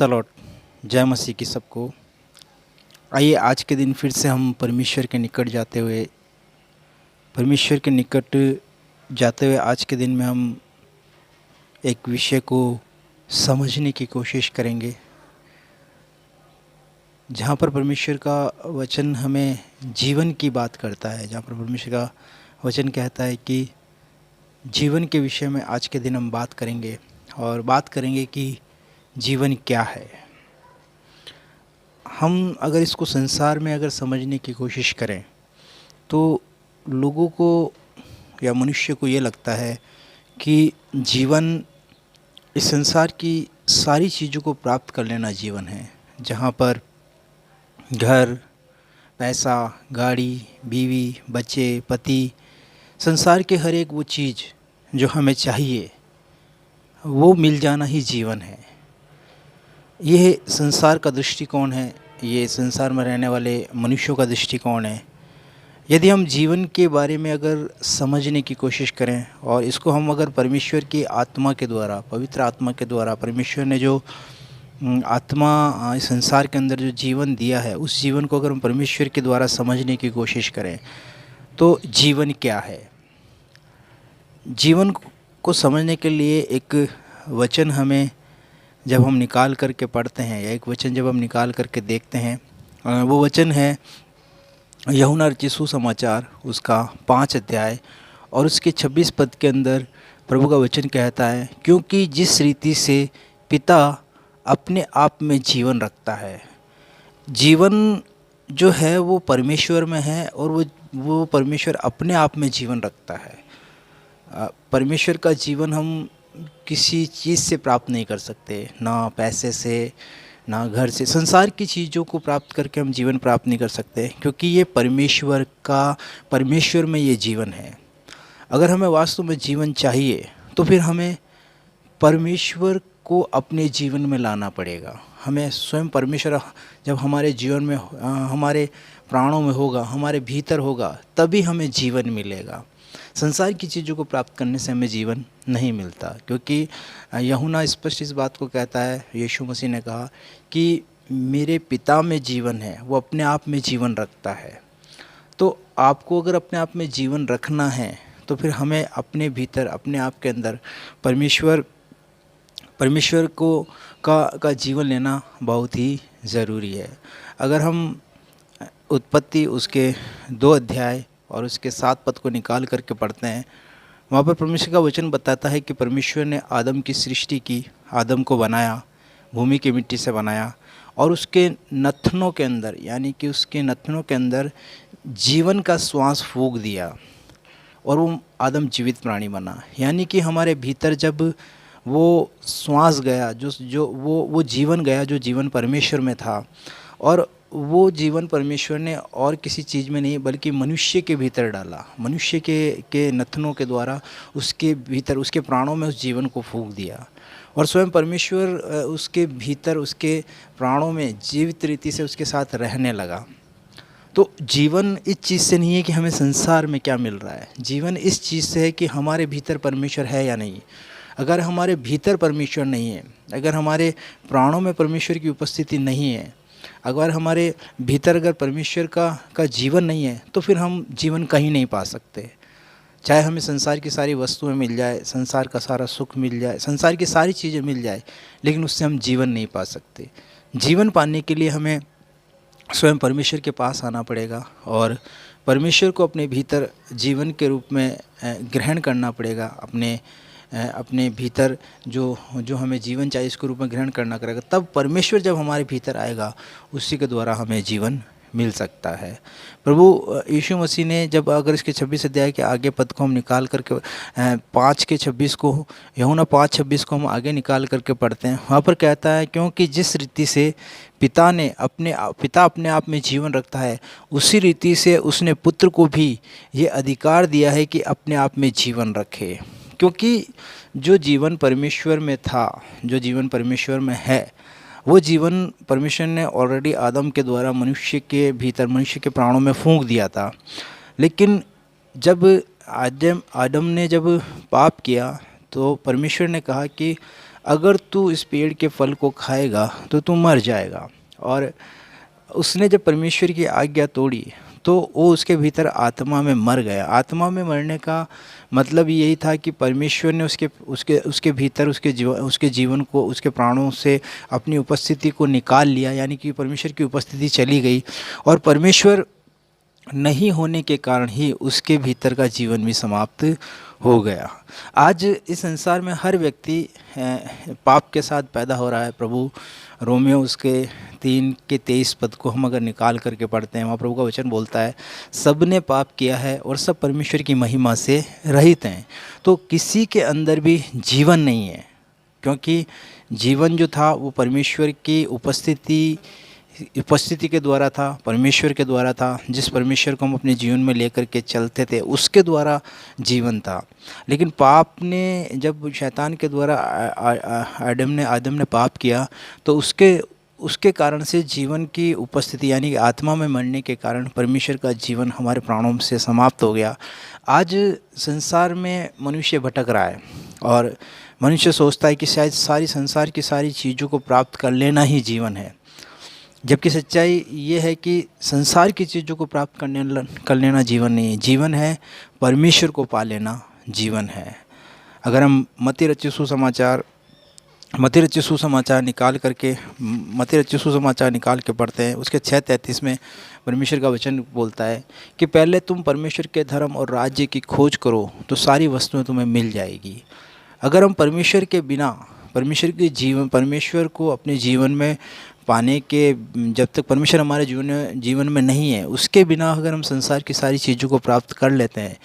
The Lord. जय मसीह की सबको। आइए आज के दिन फिर से हम परमेश्वर के निकट जाते हुए आज के दिन में हम एक विषय को समझने की कोशिश करेंगे, जहाँ पर परमेश्वर का वचन हमें जीवन की बात करता है, जहाँ पर परमेश्वर का वचन कहता है कि जीवन के विषय में आज के दिन हम बात करेंगे और बात करेंगे कि जीवन क्या है। हम अगर इसको संसार में अगर समझने की कोशिश करें तो लोगों को या मनुष्य को ये लगता है कि जीवन इस संसार की सारी चीज़ों को प्राप्त कर लेना जीवन है, जहाँ पर घर, पैसा, गाड़ी, बीवी, बच्चे, पति, संसार के हर एक वो चीज़ जो हमें चाहिए वो मिल जाना ही जीवन है। यह संसार का दृष्टिकोण है, ये संसार में रहने वाले मनुष्यों का दृष्टिकोण है। यदि हम जीवन के बारे में अगर समझने की कोशिश करें और इसको हम अगर परमेश्वर की आत्मा के द्वारा, पवित्र आत्मा के द्वारा, परमेश्वर ने जो आत्मा इस संसार के अंदर जो जीवन दिया है, उस जीवन को अगर हम परमेश्वर के द्वारा समझने की कोशिश करें तो जीवन क्या है। जीवन को समझने के लिए एक वचन हमें जब हम निकाल करके पढ़ते हैं या एक वचन जब हम निकाल करके देखते हैं, वो वचन है यूहन्ना रचित सुसमाचार उसका 5 अध्याय और उसके 26 पद के अंदर प्रभु का वचन कहता है, क्योंकि जिस रीति से पिता अपने आप में जीवन रखता है। जीवन जो है वो परमेश्वर में है और वो परमेश्वर अपने आप में जीवन रखता है। परमेश्वर का जीवन हम किसी चीज़ से प्राप्त नहीं कर सकते, ना पैसे से, ना घर से, संसार की चीज़ों को प्राप्त करके हम जीवन प्राप्त नहीं कर सकते, क्योंकि ये परमेश्वर में ये जीवन है। अगर हमें वास्तव में जीवन चाहिए तो फिर हमें परमेश्वर को अपने जीवन में लाना पड़ेगा। हमें स्वयं परमेश्वर जब हमारे जीवन में, हमारे प्राणों में होगा, हमारे भीतर होगा, तभी हमें जीवन मिलेगा। संसार की चीज़ों को प्राप्त करने से हमें जीवन नहीं मिलता, क्योंकि यूहन्ना स्पष्ट इस बात को कहता है, यीशु मसीह ने कहा कि मेरे पिता में जीवन है, वो अपने आप में जीवन रखता है। तो आपको अगर अपने आप में जीवन रखना है तो फिर हमें अपने भीतर, अपने आप के अंदर परमेश्वर का जीवन लेना बहुत ही ज़रूरी है। अगर हम उत्पत्ति उसके 2 अध्याय और उसके 7 पद को निकाल करके पढ़ते हैं, वहाँ पर परमेश्वर का वचन बताता है कि परमेश्वर ने आदम की सृष्टि की, आदम को बनाया, भूमि की मिट्टी से बनाया और उसके नथनों के अंदर, यानी कि उसके नथनों के अंदर जीवन का श्वास फूंक दिया और वो आदम जीवित प्राणी बना। यानी कि हमारे भीतर जब वो श्वास गया, जो वो जीवन गया, जो जीवन परमेश्वर में था, और वो जीवन परमेश्वर ने और किसी चीज़ में नहीं बल्कि मनुष्य के भीतर डाला। मनुष्य के नथनों के द्वारा उसके भीतर, उसके प्राणों में उस जीवन को फूंक दिया और स्वयं परमेश्वर उसके भीतर, उसके प्राणों में जीवित रीति से उसके साथ रहने लगा। तो जीवन इस चीज़ से नहीं है कि हमें संसार में क्या मिल रहा है, जीवन इस चीज़ से है कि हमारे भीतर परमेश्वर है या नहीं। अगर हमारे भीतर परमेश्वर नहीं है, अगर हमारे प्राणों में परमेश्वर की उपस्थिति नहीं है, अगर हमारे भीतर अगर परमेश्वर का जीवन नहीं है, तो फिर हम जीवन कहीं नहीं पा सकते। चाहे हमें संसार की सारी वस्तुएं मिल जाए, संसार का सारा सुख मिल जाए, संसार की सारी चीज़ें मिल जाए, लेकिन उससे हम जीवन नहीं पा सकते। जीवन पाने के लिए हमें स्वयं परमेश्वर के पास आना पड़ेगा और परमेश्वर को अपने भीतर जीवन के रूप में ग्रहण करना पड़ेगा। अपने भीतर जो हमें जीवन चाहिए इसके रूप में ग्रहण करना करेगा, तब परमेश्वर जब हमारे भीतर आएगा उसी के द्वारा हमें जीवन मिल सकता है। प्रभु यीशु मसीह ने जब, अगर इसके 26 अध्याय के आगे पद को हम निकाल करके 5 के 26 को, यूहन्ना 5:26 को हम आगे निकाल करके पढ़ते हैं, वहाँ पर कहता है, क्योंकि जिस रीति से पिता अपने आप में जीवन रखता है, उसी रीति से उसने पुत्र को भी ये अधिकार दिया है कि अपने आप में जीवन रखे। क्योंकि जो जीवन परमेश्वर में था, जो जीवन परमेश्वर में है, वो जीवन परमेश्वर ने ऑलरेडी आदम के द्वारा मनुष्य के भीतर, मनुष्य के प्राणों में फूंक दिया था। लेकिन जब आदम ने जब पाप किया तो परमेश्वर ने कहा कि अगर तू इस पेड़ के फल को खाएगा तो तू मर जाएगा। और उसने जब परमेश्वर की आज्ञा तोड़ी तो वो उसके भीतर आत्मा में मर गया। आत्मा में मरने का मतलब यही था कि परमेश्वर ने उसके उसके उसके भीतर उसके जीवन को, उसके प्राणों से अपनी उपस्थिति को निकाल लिया, यानी कि परमेश्वर की उपस्थिति चली गई। और परमेश्वर नहीं होने के कारण ही उसके भीतर का जीवन भी समाप्त हो गया। आज इस संसार में हर व्यक्ति पाप के साथ पैदा हो रहा है। प्रभु रोमियो उसके 3:23 को हम अगर निकाल करके पढ़ते हैं, वहाँ प्रभु का वचन बोलता है, सब ने पाप किया है और सब परमेश्वर की महिमा से रहित हैं। तो किसी के अंदर भी जीवन नहीं है, क्योंकि जीवन जो था वो परमेश्वर की उपस्थिति के द्वारा था, परमेश्वर के द्वारा था। जिस परमेश्वर को हम अपने जीवन में लेकर के चलते थे उसके द्वारा जीवन था। लेकिन पाप ने, जब शैतान के द्वारा आदम ने पाप किया तो उसके कारण से जीवन की उपस्थिति, यानी कि आत्मा में मरने के कारण परमेश्वर का जीवन हमारे प्राणों से समाप्त हो गया। आज संसार में मनुष्य भटक रहा है और मनुष्य सोचता है कि शायद सारी संसार की सारी चीज़ों को प्राप्त कर लेना ही जीवन है, जबकि सच्चाई ये है कि संसार की चीज़ों को प्राप्त कर लेना जीवन नहीं है। जीवन है परमेश्वर को पा लेना जीवन है। अगर हम मत्ती रचित सुसमाचार निकाल के पढ़ते हैं, उसके 6:33 में परमेश्वर का वचन बोलता है कि पहले तुम परमेश्वर के धर्म और राज्य की खोज करो तो सारी वस्तुएं तुम्हें मिल जाएगी। अगर हम परमेश्वर के बिना, परमेश्वर को अपने जीवन में पाने के, जब तक परमेश्वर हमारे जीवन में नहीं है, उसके बिना अगर हम संसार की सारी चीज़ों को प्राप्त कर लेते हैं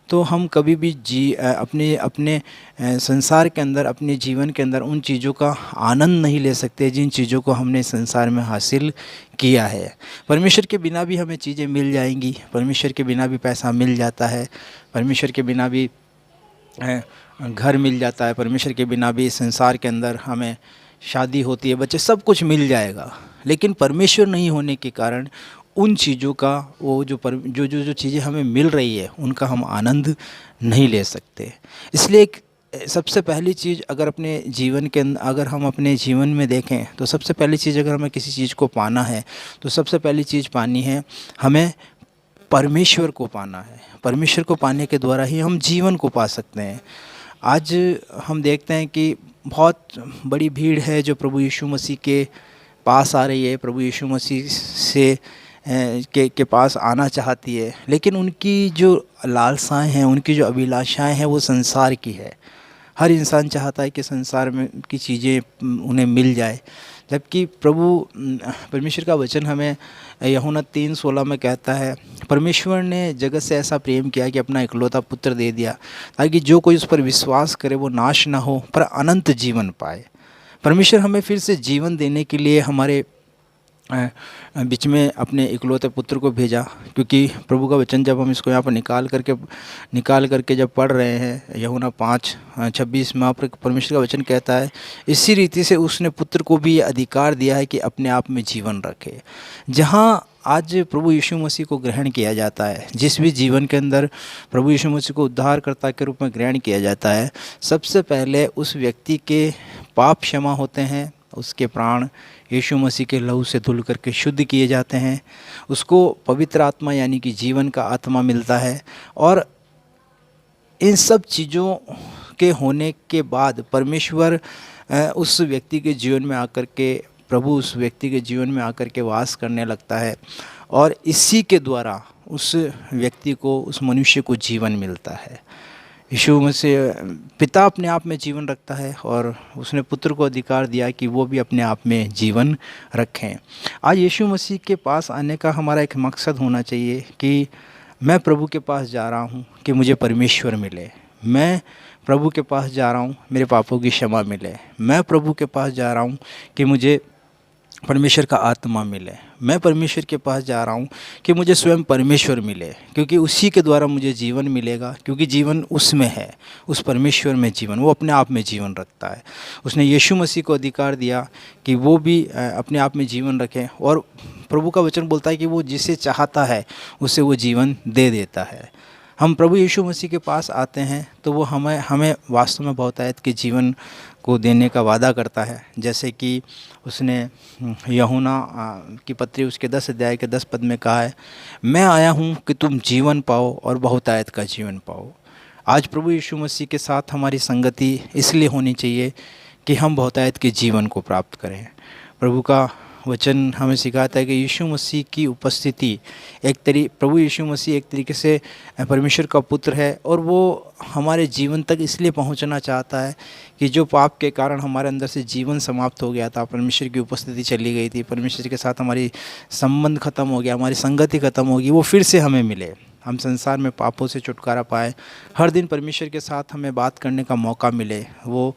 तो हम कभी भी अपने संसार के अंदर, अपने जीवन के अंदर उन चीज़ों का आनंद नहीं ले सकते जिन चीज़ों को हमने संसार में हासिल किया है। परमेश्वर के बिना भी हमें चीज़ें मिल जाएंगी, परमेश्वर के बिना भी पैसा मिल जाता है, परमेश्वर के बिना भी घर मिल जाता है, परमेश्वर के बिना भी संसार के अंदर हमें शादी होती है, बच्चे, सब कुछ मिल जाएगा। लेकिन परमेश्वर नहीं होने के कारण उन चीज़ों का, वो जो चीज़ें हमें मिल रही है उनका हम आनंद नहीं ले सकते। इसलिए सबसे पहली चीज़, अगर हम अपने जीवन में देखें तो सबसे पहली चीज़, अगर हमें किसी चीज़ को पाना है तो सबसे पहली चीज़ पानी है, हमें परमेश्वर को पाना है। परमेश्वर को पाने के द्वारा ही हम जीवन को पा सकते हैं। आज हम देखते हैं कि बहुत बड़ी भीड़ है जो प्रभु यीशु मसीह के पास आ रही है, प्रभु यीशु मसीह से के पास आना चाहती है, लेकिन उनकी जो लालसाएं हैं, उनकी जो अभिलाषाएं हैं वो संसार की है। हर इंसान चाहता है कि संसार में की चीज़ें उन्हें मिल जाए, जबकि परमेश्वर का वचन हमें यूहन्ना 3:16 में कहता है, परमेश्वर ने जगत से ऐसा प्रेम किया कि अपना इकलौता पुत्र दे दिया ताकि जो कोई उस पर विश्वास करे वो नाश ना हो पर अनंत जीवन पाए। परमेश्वर हमें फिर से जीवन देने के लिए हमारे बीच में अपने इकलौते पुत्र को भेजा, क्योंकि प्रभु का वचन जब हम इसको यहाँ पर निकाल करके जब पढ़ रहे हैं, यूहन्ना 5:26 में परमेश्वर का वचन कहता है, इसी रीति से उसने पुत्र को भी अधिकार दिया है कि अपने आप में जीवन रखे। जहाँ आज प्रभु यीशु मसीह को ग्रहण किया जाता है, जिस भी जीवन के अंदर प्रभु यीशु मसीह को उद्धारकर्ता के रूप में ग्रहण किया जाता है, सबसे पहले उस व्यक्ति के पाप क्षमा होते हैं, उसके प्राण यीशु मसीह के लहू से धुल करके शुद्ध किए जाते हैं, उसको पवित्र आत्मा यानी कि जीवन का आत्मा मिलता है। और इन सब चीज़ों के होने के बाद परमेश्वर उस व्यक्ति के जीवन में आकर के, प्रभु उस व्यक्ति के जीवन में आकर के वास करने लगता है, और इसी के द्वारा उस व्यक्ति को, उस मनुष्य को जीवन मिलता है। यीशु मसीह, पिता अपने आप में जीवन रखता है और उसने पुत्र को अधिकार दिया कि वो भी अपने आप में जीवन रखें। आज यीशु मसीह के पास आने का हमारा एक मकसद होना चाहिए कि मैं प्रभु के पास जा रहा हूँ कि मुझे परमेश्वर मिले, मैं प्रभु के पास जा रहा हूँ मेरे पापों की क्षमा मिले, मैं प्रभु के पास जा रहा हूँ कि मुझे परमेश्वर का आत्मा मिले, मैं परमेश्वर के पास जा रहा हूँ कि मुझे स्वयं परमेश्वर मिले, क्योंकि उसी के द्वारा मुझे जीवन मिलेगा, क्योंकि जीवन उसमें है, उस परमेश्वर में जीवन, वो अपने आप में जीवन रखता है। उसने यीशु मसीह को अधिकार दिया कि वो भी अपने आप में जीवन रखें, और प्रभु का वचन बोलता है कि वो जिसे चाहता है उसे वो जीवन दे देता है। हम प्रभु यीशु मसीह के पास आते हैं तो वो हमें हमें वास्तव में बहुतायत के जीवन को देने का वादा करता है। जैसे कि उसने यूहन्ना की पत्री उसके 10 अध्याय के 10 पद में कहा है, मैं आया हूँ कि तुम जीवन पाओ और बहुतायत का जीवन पाओ। आज प्रभु यीशु मसीह के साथ हमारी संगति इसलिए होनी चाहिए कि हम बहुतायत के जीवन को प्राप्त करें। प्रभु का वचन हमें सिखाता है कि यीशु मसीह की उपस्थिति प्रभु यीशु मसीह एक तरीके से परमेश्वर का पुत्र है और वो हमारे जीवन तक इसलिए पहुंचना चाहता है कि जो पाप के कारण हमारे अंदर से जीवन समाप्त हो गया था, परमेश्वर की उपस्थिति चली गई थी, परमेश्वर के साथ हमारी संबंध ख़त्म हो गया, हमारी संगति ख़त्म होगी, वो फिर से हमें मिले, हम संसार में पापों से छुटकारा पाए, हर दिन परमेश्वर के साथ हमें बात करने का मौका मिले, वो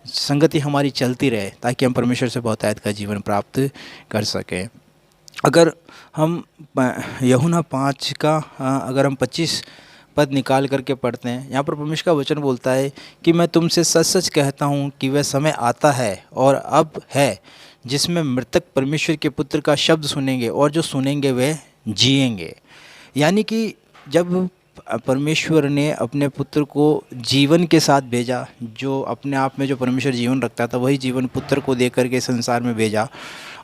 संगति हमारी चलती रहे ताकि हम परमेश्वर से बहुतायत का जीवन प्राप्त कर सकें। अगर हम यूहन्ना 5 का अगर हम 25 पद निकाल करके पढ़ते हैं, यहाँ पर परमेश्वर का वचन बोलता है कि मैं तुमसे सच सच कहता हूँ कि वह समय आता है और अब है जिसमें मृतक परमेश्वर के पुत्र का शब्द सुनेंगे और जो सुनेंगे वे जिएंगे। यानी कि जब परमेश्वर ने अपने पुत्र को जीवन के साथ भेजा, जो अपने आप में जो परमेश्वर जीवन रखता था वही जीवन पुत्र को दे करके संसार में भेजा।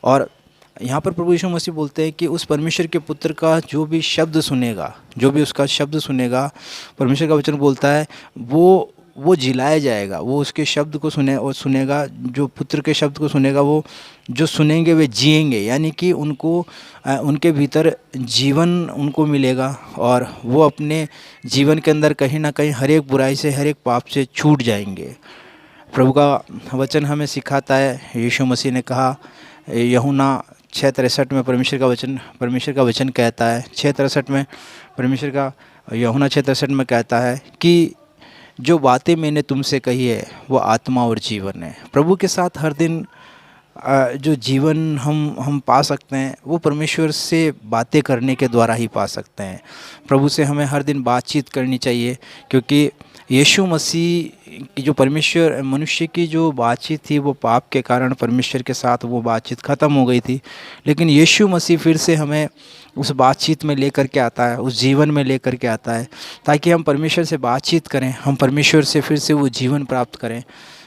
और यहाँ पर प्रभु यीशु मसीह बोलते हैं कि उस परमेश्वर के पुत्र का जो भी शब्द सुनेगा, जो भी उसका शब्द सुनेगा, परमेश्वर का वचन बोलता है वो जिलाया जाएगा, वो उसके शब्द को सुनेगा, जो पुत्र के शब्द को सुनेगा वो जो सुनेंगे वे जिएंगे। यानी कि उनके भीतर जीवन उनको मिलेगा और वो अपने जीवन के अंदर कहीं ना कहीं हर एक बुराई से, हर एक पाप से छूट जाएंगे। प्रभु का वचन हमें सिखाता है, यीशु मसीह ने कहा यूहन्ना 6:63 में परमेश्वर का वचन कहता है, 6:63 में यूहन्ना 6:63 में कहता है कि जो बातें मैंने तुमसे कही है वो आत्मा और जीवन है। प्रभु के साथ हर दिन जो जीवन हम पा सकते हैं वो परमेश्वर से बातें करने के द्वारा ही पा सकते हैं। प्रभु से हमें हर दिन बातचीत करनी चाहिए, क्योंकि यीशु मसीह की जो परमेश्वर मनुष्य की जो बातचीत थी वो पाप के कारण परमेश्वर के साथ वो बातचीत ख़त्म हो गई थी। लेकिन यीशु मसीह फिर से हमें उस बातचीत में लेकर के आता है, उस जीवन में लेकर के आता है, ताकि हम परमेश्वर से बातचीत करें, हम परमेश्वर से फिर से वो जीवन प्राप्त करें।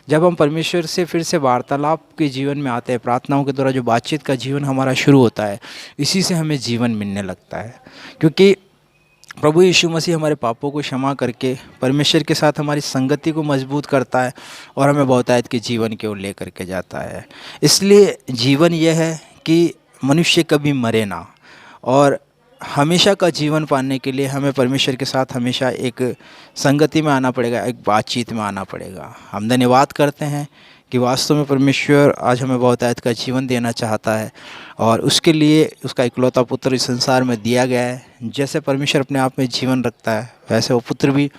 जब हम परमेश्वर से फिर से वार्तालाप के जीवन में आते हैं, प्रार्थनाओं के द्वारा जो बातचीत का जीवन हमारा शुरू होता है, इसी से हमें जीवन मिलने लगता है। क्योंकि प्रभु यीशु मसीह हमारे पापों को क्षमा करके परमेश्वर के साथ हमारी संगति को मजबूत करता है और हमें बहुतायत के जीवन की ओर ले करके जाता है। इसलिए जीवन यह है कि मनुष्य कभी मरे ना, और हमेशा का जीवन पाने के लिए हमें परमेश्वर के साथ हमेशा एक संगति में आना पड़ेगा, एक बातचीत में आना पड़ेगा। हम धन्यवाद करते हैं कि वास्तव में परमेश्वर आज हमें बहुतायत का जीवन देना चाहता है और उसके लिए उसका इकलौता पुत्र इस संसार में दिया गया है। जैसे परमेश्वर अपने आप में जीवन रखता है, वैसे वो पुत्र भी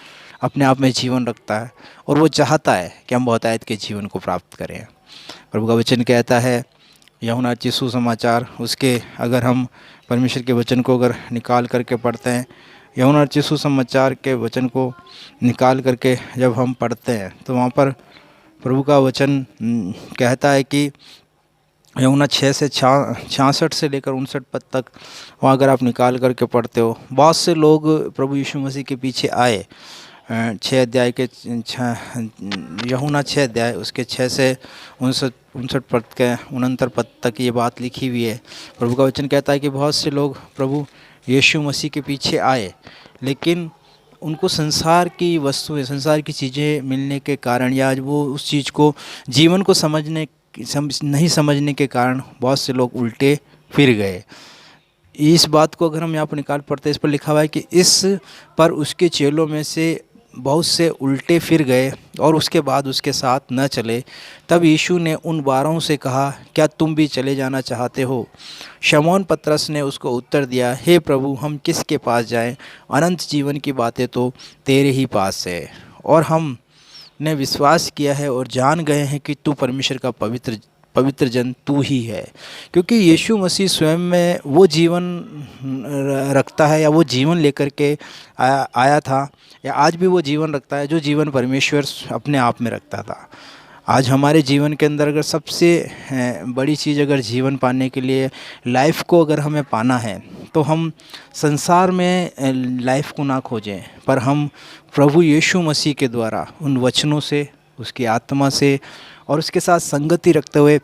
अपने आप में जीवन रखता है और वो चाहता है कि हम बहुतायत के जीवन को प्राप्त करें। प्रभु का वचन कहता है यूहन्ना सुसमाचार, उसके अगर हम परमेश्वर के वचन को अगर निकाल करके पढ़ते हैं, यूहन्ना सुसमाचार के वचन को निकाल करके जब हम पढ़ते हैं तो वहाँ पर प्रभु का वचन कहता है कि यूहन्ना 6 से 66 से लेकर 59 पद तक, वहाँ अगर आप निकाल करके पढ़ते हो, बहुत से लोग प्रभु यीशु मसीह के पीछे आए। 6 अध्याय के यूहन्ना 6 अध्याय उसके 6 से 59 पद के 69 पद तक ये बात लिखी हुई है। प्रभु का वचन कहता है कि बहुत से लोग प्रभु यीशु मसीह के पीछे आए, लेकिन उनको संसार की वस्तुएं, संसार की चीज़ें मिलने के कारण या वो उस चीज़ को जीवन को नहीं समझने के कारण बहुत से लोग उल्टे फिर गए। इस बात को अगर हम यहाँ पर निकाल पढ़ते हैं, इस पर लिखा हुआ है कि इस पर उसके चेलों में से बहुत से उल्टे फिर गए और उसके बाद उसके साथ न चले। तब यीशु ने उन 12 से कहा, क्या तुम भी चले जाना चाहते हो? शमौन पतरस ने उसको उत्तर दिया, हे प्रभु, हम किसके पास जाएं? अनंत जीवन की बातें तो तेरे ही पास है, और हम ने विश्वास किया है और जान गए हैं कि तू परमेश्वर का पवित्र जन तू ही है। क्योंकि यीशु मसीह स्वयं में वो जीवन रखता है, या वो जीवन लेकर के आया था, या आज भी वो जीवन रखता है जो जीवन परमेश्वर अपने आप में रखता था। आज हमारे जीवन के अंदर अगर सबसे बड़ी चीज़, अगर जीवन पाने के लिए लाइफ को अगर हमें पाना है, तो हम संसार में लाइफ को ना खोजें, पर हम प्रभु यीशु मसीह के द्वारा उन वचनों से, उसकी आत्मा से और उसके साथ संगति रखते हुए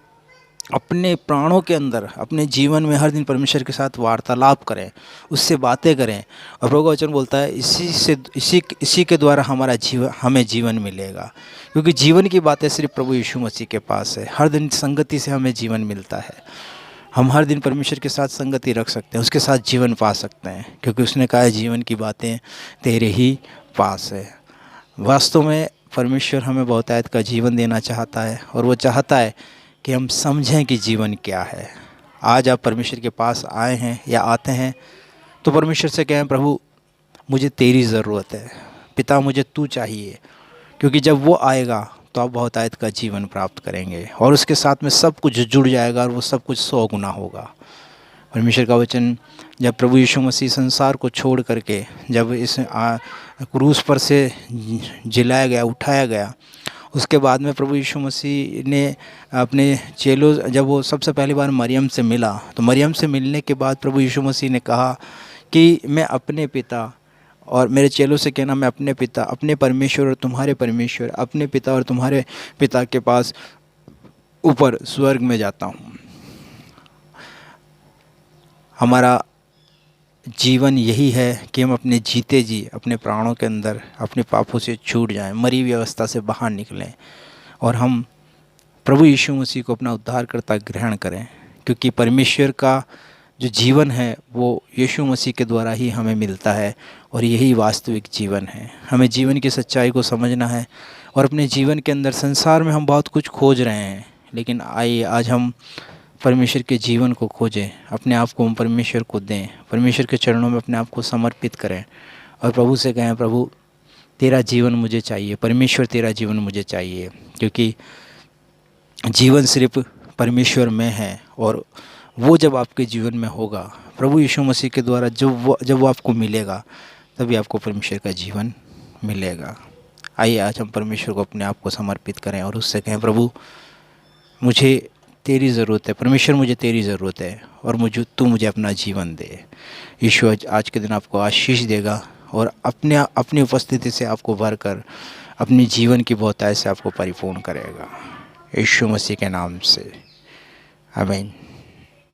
अपने प्राणों के अंदर, अपने जीवन में हर दिन परमेश्वर के साथ वार्तालाप करें, उससे बातें करें। और प्रभु का वचन बोलता है इसी के द्वारा हमें जीवन मिलेगा, क्योंकि जीवन की बातें सिर्फ प्रभु यीशु मसीह के पास है। हर दिन संगति से हमें जीवन मिलता है। हम हर दिन परमेश्वर के साथ संगति रख सकते हैं, उसके साथ जीवन पा सकते हैं, क्योंकि उसने कहा है जीवन की बातें तेरे ही पास है। वास्तव में परमेश्वर हमें बहुतायत का जीवन देना चाहता है, और वो चाहता है कि हम समझें कि जीवन क्या है। आज आप परमेश्वर के पास आए हैं या आते हैं, तो परमेश्वर से कहें, प्रभु मुझे तेरी ज़रूरत है, पिता मुझे तू चाहिए, क्योंकि जब वो आएगा तो आप बहुतायत का जीवन प्राप्त करेंगे, और उसके साथ में सब कुछ जुड़ जाएगा, और वो सब कुछ 100 गुना होगा। परमेश्वर का वचन, जब प्रभु यीशु मसीह संसार को छोड़ करके जब इस क्रूस पर से जिलाया गया, उठाया गया, उसके बाद में प्रभु यीशु मसीह ने अपने चेलों, जब वो सबसे पहली बार मरियम से मिला, तो मरियम से मिलने के बाद प्रभु यीशु मसीह ने कहा कि मैं अपने पिता और मेरे चेलों से कहना, मैं अपने पिता, अपने परमेश्वर और तुम्हारे परमेश्वर, अपने पिता और तुम्हारे पिता के पास ऊपर स्वर्ग में जाता हूँ। हमारा जीवन यही है कि हम अपने जीते जी अपने प्राणों के अंदर अपने पापों से छूट जाएं, मरी हुई अवस्था से बाहर निकलें, और हम प्रभु यीशु मसीह को अपना उद्धारकर्ता ग्रहण करें, क्योंकि परमेश्वर का जो जीवन है वो यीशु मसीह के द्वारा ही हमें मिलता है, और यही वास्तविक जीवन है। हमें जीवन की सच्चाई को समझना है, और अपने जीवन के अंदर, संसार में हम बहुत कुछ खोज रहे हैं, लेकिन आइए आज हम परमेश्वर के जीवन को खोजें, अपने आप को हम परमेश्वर को दें, परमेश्वर के चरणों में अपने आप को समर्पित करें, और प्रभु से कहें, प्रभु तेरा जीवन मुझे चाहिए, परमेश्वर तेरा जीवन मुझे चाहिए, क्योंकि जीवन सिर्फ परमेश्वर में है, और वो जब आपके जीवन में होगा, प्रभु यीशु मसीह के द्वारा जब वो आपको मिलेगा, तभी आपको परमेश्वर का जीवन मिलेगा। आइए आज हम परमेश्वर को अपने आप को समर्पित करें, और उससे कहें, प्रभु मुझे तेरी ज़रूरत है, परमेश्वर मुझे तेरी ज़रूरत है, और तू मुझे अपना जीवन दे। यीशु आज के दिन आपको आशीष देगा, और अपनी उपस्थिति से आपको भरकर अपने जीवन की बहुतायत से आपको परिपूर्ण करेगा। यीशु मसीह के नाम से, आमीन।